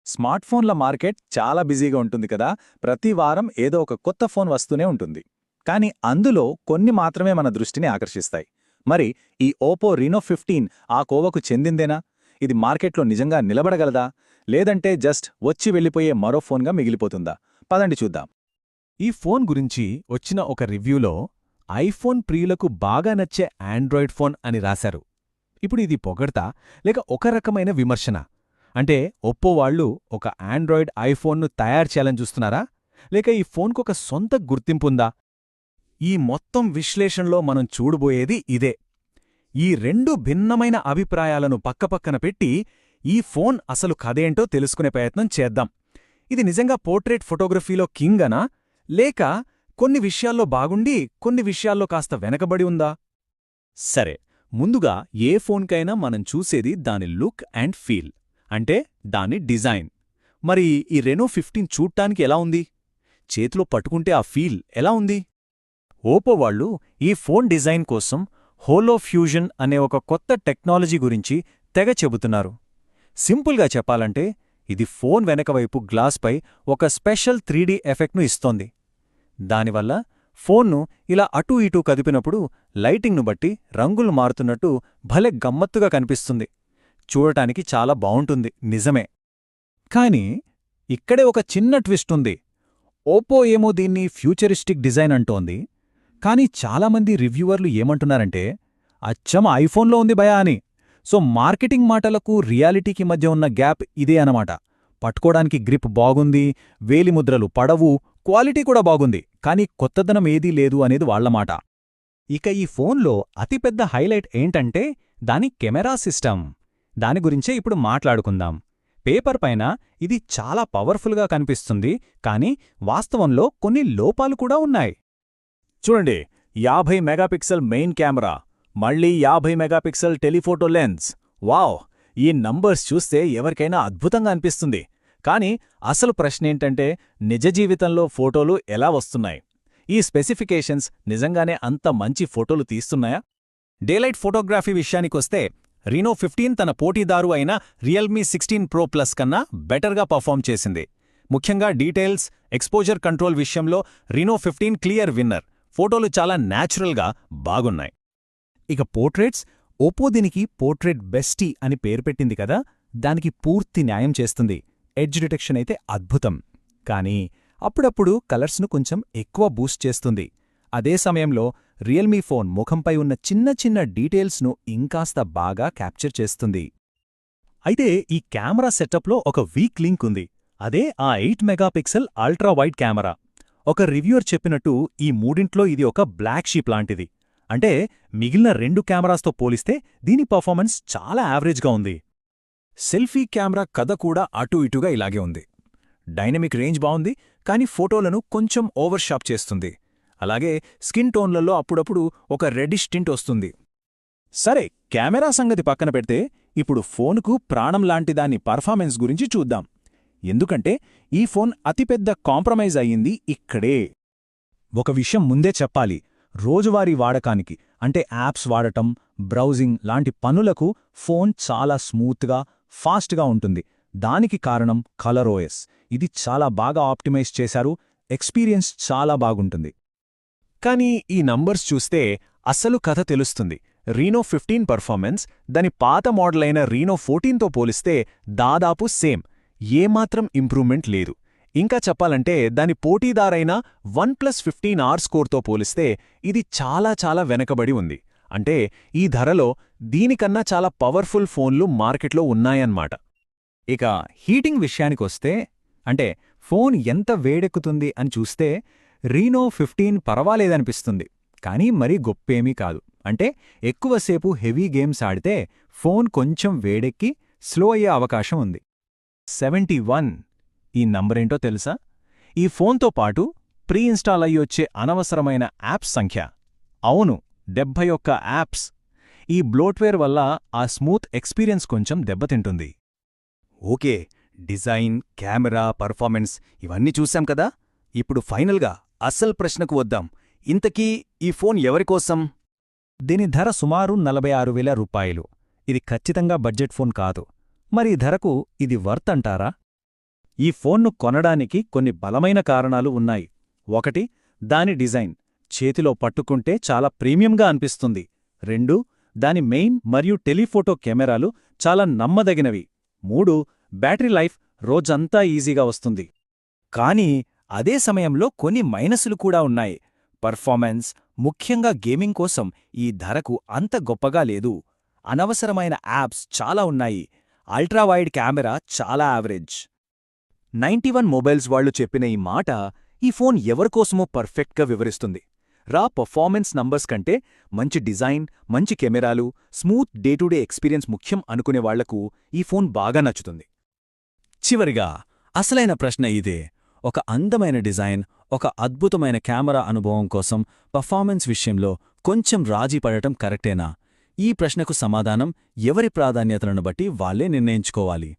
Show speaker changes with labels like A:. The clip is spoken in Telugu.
A: స్మార్ట్ ఫోన్ల మార్కెట్ చాలా బిజీగా ఉంటుంది కదా. ప్రతి వారం ఏదో ఒక కొత్త ఫోన్ వస్తూనే ఉంటుంది. కానీ అందులో కొన్ని మాత్రమే మన దృష్టిని ఆకర్షిస్తాయి. మరి ఈ ఓపో రీనో 15 ఆ కోవకు చెందిందేనా? ఇది మార్కెట్లో నిజంగా నిలబడగలదా, లేదంటే జస్ట్ వచ్చి వెళ్ళిపోయే మరో ఫోన్గా మిగిలిపోతుందా? పదండి చూద్దాం.
B: ఈ ఫోన్ గురించి వచ్చిన ఒక రివ్యూలో ఐఫోన్ ప్రియులకు బాగా నచ్చే ఆండ్రాయిడ్ ఫోన్ అని రాశారు. ఇప్పుడు ఇది పొగడ్తా లేక ఒక రకమైన విమర్శన? అంటే ఒప్పో వాళ్ళు ఒక ఆండ్రాయిడ్ ఐఫోన్ను తయారు చేయాలని చూస్తున్నారా, లేక ఈ ఫోన్కొక సొంత గుర్తింపుందా? ఈ మొత్తం విశ్లేషణలో మనం చూడబోయేది ఇదే. ఈ రెండు భిన్నమైన అభిప్రాయాలను పక్కపక్కన పెట్టి ఈ ఫోన్ అసలు కథేంటో తెలుసుకునే ప్రయత్నం చేద్దాం. ఇది నిజంగా పోర్ట్రేట్ ఫోటోగ్రఫీలో కింగనా, లేక కొన్ని విషయాల్లో బాగుండి కొన్ని విషయాల్లో కాస్త వెనకబడి ఉందా? సరే, ముందుగా ఏ ఫోన్కైనా మనం చూసేది దాని లుక్ అండ్ ఫీల్, అంటే దాని డిజైన్. మరి ఈ రెనో 15 చూడ్డానికి ఎలా ఉంది? చేతిలో పట్టుకుంటే ఆ ఫీల్ ఎలా ఉంది? ఓపో వాళ్ళు ఈ ఫోన్ డిజైన్ కోసం హోలో ఫ్యూజన్ అనే ఒక కొత్త టెక్నాలజీ గురించి తెగ చెబుతున్నారు. సింపుల్గా చెప్పాలంటే ఇది ఫోన్ వెనకవైపు గ్లాస్పై ఒక స్పెషల్ 3D ఎఫెక్ట్ను ఇస్తోంది. దానివల్ల ఫోన్ను ఇలా అటూ ఇటూ కదిపినప్పుడు లైటింగ్ను బట్టి రంగులు మారుతున్నట్టు భలే గమ్మత్తుగా కనిపిస్తుంది. చూడటానికి చాలా బావుంటుంది, నిజమే. కాని ఇక్కడే ఒక చిన్న ట్విస్ట్ ఉంది. ఓపో ఏమో దీన్ని ఫ్యూచరిస్టిక్ డిజైన్ అంటోంది, కానీ చాలామంది రివ్యూవర్లు ఏమంటున్నారంటే అచ్చం ఐఫోన్లో ఉంది భయా అని. సో మార్కెటింగ్ మాటలకు రియాలిటీకి మధ్య ఉన్న గ్యాప్ ఇదే అనమాట. పట్టుకోడానికి గ్రిప్ బాగుంది, వేలిముద్రలు పడవు, క్వాలిటీ కూడా బాగుంది, కానీ కొత్తదనం ఏదీ లేదు అనేది వాళ్లమాట. ఇక ఈ ఫోన్లో అతిపెద్ద హైలైట్ ఏంటంటే దాని కెమెరా సిస్టమ్. దాని గురించే ఇప్పుడు మాట్లాడుకుందాం. పేపర్ పైన ఇది చాలా పవర్ఫుల్గా కనిపిస్తుంది, కానీ వాస్తవంలో కొన్ని లోపాలు కూడా ఉన్నాయి.
A: చూడండి, 50 మెగాపిక్సెల్ మెయిన్ కెమెరా, మళ్ళీ 50 మెగాపిక్సెల్ టెలిఫోటో లెన్స్. వావ్! ఈ నంబర్స్ చూస్తే ఎవరికైనా అద్భుతంగా అనిపిస్తుంది. కానీ అసలు ప్రశ్నేంటంటే నిజ జీవితంలో ఫోటోలు ఎలా వస్తున్నాయి? ఈ స్పెసిఫికేషన్స్ నిజంగానే అంత మంచి ఫోటోలు తీస్తున్నాయా?
B: డేలైట్ ఫోటోగ్రఫీ విషయానికొస్తే రీనో 15 తన పోటీదారు అయిన రియల్మీ 16 ప్రో ప్లస్ కన్నా బెటర్గా పర్ఫామ్ చేసింది. ముఖ్యంగా డీటెయిల్స్, ఎక్స్పోజర్ కంట్రోల్ విషయంలో రీనో 15 క్లియర్ విన్నర్. ఫోటోలు చాలా న్యాచురల్గా బాగున్నాయి. ఇక పోర్ట్రేట్స్, ఓపో దీనికి పోర్ట్రేట్ బెస్టీ అని పేరు పెట్టింది కదా, దానికి పూర్తి న్యాయం చేస్తుంది. ఎడ్జ్ డిటెక్షన్ అయితే అద్భుతం. కానీ అప్పుడప్పుడు కలర్స్ను కొంచెం ఎక్కువ బూస్ట్ చేస్తుంది. అదే సమయంలో రియల్మీ ఫోన్ ముఖంపై ఉన్న చిన్న చిన్న డీటెయిల్స్ను ఇంకాస్త బాగా క్యాప్చర్ చేస్తుంది. అయితే ఈ కెమెరా సెటప్లో ఒక వీక్ లింక్ ఉంది. అదే ఆ 8 మెగాపిక్సెల్ అల్ట్రా వైడ్ కెమెరా. ఒక రివ్యూవర్ చెప్పినట్టు ఈ మూడింట్లో ఇది ఒక బ్లాక్ షీప్ లాంటిది. అంటే మిగిలిన 2 కెమెరాస్తో పోలిస్తే దీని పర్ఫార్మెన్స్ చాలా యావరేజ్గా ఉంది. సెల్ఫీ కెమెరా కథ కూడా అటూ ఇటుగా ఇలాగే ఉంది. డైనమిక్ రేంజ్ బావుంది, కానీ ఫోటోలను కొంచెం ఓవర్ షాప్ చేస్తుంది. అలాగే స్కిన్ టోన్లలో అప్పుడప్పుడు ఒక రెడ్డిష్ టింట్ వస్తుంది. సరే, కెమెరా సంగతి పక్కన పెడితే ఇప్పుడు ఫోనుకు ప్రాణం లాంటి దాని పర్ఫార్మెన్స్ గురించి చూద్దాం. ఎందుకంటే ఈ ఫోన్ అతిపెద్ద కాంప్రమైజ్ అయ్యింది ఇక్కడే. ఒక విషయం ముందే చెప్పాలి. రోజువారీ వాడకానికి, అంటే యాప్స్ వాడటం, బ్రౌజింగ్ లాంటి పనులకు ఫోన్ చాలా స్మూత్గా, ఫాస్ట్గా ఉంటుంది. దానికి కారణం కలర్ ఓఎస్. ఇది చాలా బాగా ఆప్టిమైజ్ చేశారు. ఎక్స్పీరియన్స్ చాలా బాగుంటుంది. కానీ ఈ నంబర్స్ చూస్తే అసలు కథ తెలుస్తుంది. రీనో 15 పర్ఫార్మెన్స్ దాని పాత మోడలైన రీనో 14తో పోలిస్తే దాదాపు సేమ్, ఏమాత్రం ఇంప్రూవ్మెంట్ లేదు. ఇంకా చెప్పాలంటే దాని పోటీదారైన OnePlus 15R స్కోర్తో పోలిస్తే ఇది చాలా చాలా వెనకబడి ఉంది. అంటే ఈ ధరలో దీనికన్నా చాలా పవర్ఫుల్ ఫోన్లు మార్కెట్లో ఉన్నాయన్నమాట. ఇక హీటింగ్ విషయానికొస్తే, అంటే ఫోన్ ఎంత వేడెక్కుతుంది అని చూస్తే రీనో 15 పర్వాలేదనిపిస్తుంది, కానీ మరీ గొప్పేమీ కాదు. అంటే ఎక్కువసేపు హెవీ గేమ్స్ ఆడితే ఫోన్ కొంచెం వేడెక్కి స్లో అయ్యే అవకాశం ఉంది. 71 ఈ నంబరేంటో తెలుసా? ఈ ఫోన్తో పాటు ప్రీ ఇన్స్టాల్ అయ్యొచ్చే అనవసరమైన యాప్స్ సంఖ్య. అవును, 71 యాప్స్. ఈ బ్లోట్వేర్ వల్ల ఆ స్మూత్ ఎక్స్పీరియన్స్ కొంచెం దెబ్బతింటుంది. ఓకే, డిజైన్, కెమెరా, పర్ఫార్మెన్స్ ఇవన్నీ చూశాం కదా. ఇప్పుడు ఫైనల్గా అసలు ప్రశ్నకు వద్దాం. ఇంతకీ ఈ ఫోన్ ఎవరికోసం? దీని ధర సుమారు 46,000 రూపాయలు. ఇది ఖచ్చితంగా బడ్జెట్ ఫోన్ కాదు. మరి ఈ ధరకు ఇది వర్త్ అంటారా?
A: ఈ ఫోన్ను కొనడానికి కొన్ని బలమైన కారణాలు ఉన్నాయి. ఒకటి, దాని డిజైన్ చేతిలో పట్టుకుంటే చాలా ప్రీమియంగా అనిపిస్తుంది. 2, దాని మెయిన్ మరియు టెలిఫోటో కెమెరాలు చాలా నమ్మదగినవి. 3, బ్యాటరీ లైఫ్ రోజంతా ఈజీగా వస్తుంది.
C: కానీ అదే సమయంలో కొన్ని మైనసులు కూడా ఉన్నాయి. పర్ఫార్మెన్స్, ముఖ్యంగా గేమింగ్ కోసం ఈ ధరకు అంత గొప్పగా లేదు. అనవసరమైన యాప్స్ చాలా ఉన్నాయి. అల్ట్రావైడ్ కెమెరా చాలా యావరేజ్. 91 మొబైల్స్ వాళ్లు చెప్పిన ఈ మాట ఈ ఫోన్ ఎవరికోసమో పర్ఫెక్ట్గా వివరిస్తుంది. రా పర్ఫార్మెన్స్ నంబర్స్ కంటే మంచి డిజైన్, మంచి కెమెరాలు, smooth day to day experience ముఖ్యం అనుకునే వాళ్లకు ఈ ఫోన్ బాగా నచ్చుతుంది.
B: చివరిగా అసలైన ప్రశ్న ఇదే: ఒక అందమైన డిజైన్, ఒక అద్భుతమైన కెమెరా అనుభవం కోసం పర్ఫార్మెన్స్ విషయంలో కొంచెం రాజీ పడటం కరెక్టేనా? ఈ ప్రశ్నకు సమాధానం ఎవరి ప్రాధాన్యతలను బట్టి వాళ్లే నిర్ణయించుకోవాలి.